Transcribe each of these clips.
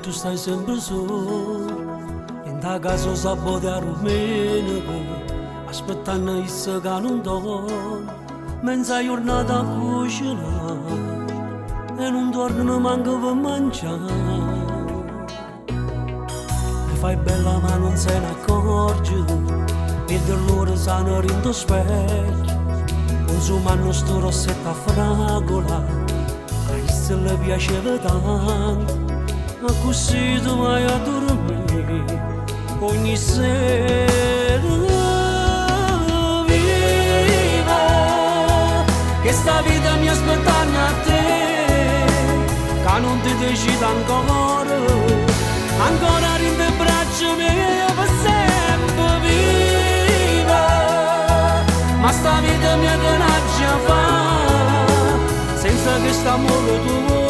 tu stai sempre solo, in da casa sabato a domenica, aspettando il che non torna, mezza giornata a cucinare, e non torna manco per mangiare. Mi fai bella ma non se ne accorge, e da loro sanno rindo specchio, consumano sto rossetto a fragola, a se le piaceva tanto. Ma così tu vai a dormire ogni sera. Viva, che sta vita mi aspettando a te, che non ti decidi ancora, ancora in te braccia mie per sempre. Viva, ma sta vita mia che non ce fa, senza che sta amore tuo.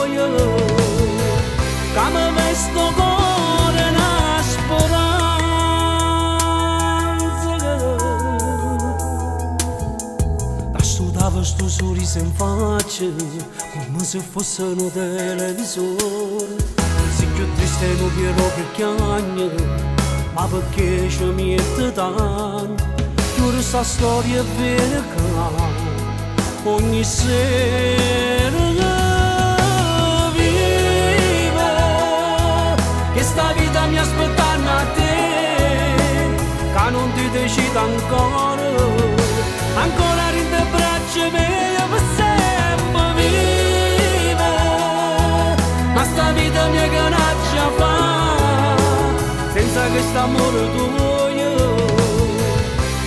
Come questo cuore una speranza, da studiare sto sorriso in faccia come se fosse un televisore. Se più triste non dirò che chiagna, ma perché ci mette tanto. Chiude sta storia vera che ogni sera. Questa vita mi aspettando a te, che non ti decidi ancora, ancora in te braccia mie per sempre. Viva, ma sta vita mia che non ce fa, senza questo amore tuo,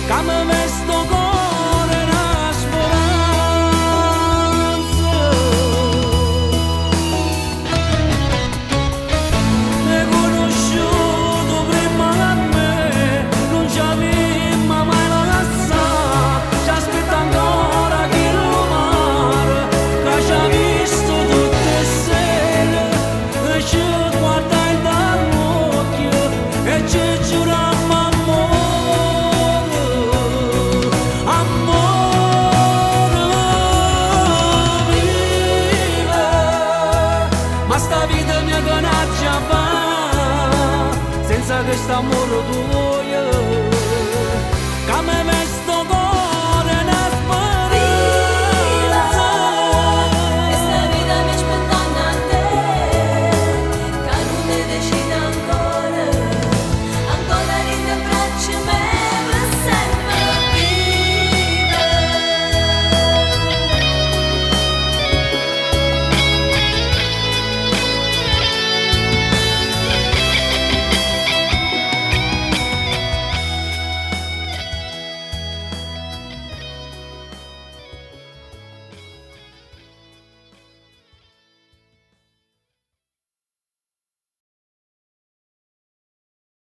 che mi vesto cuore una speranza. Sta vita mia che non ce fa, senza questo amore tuo.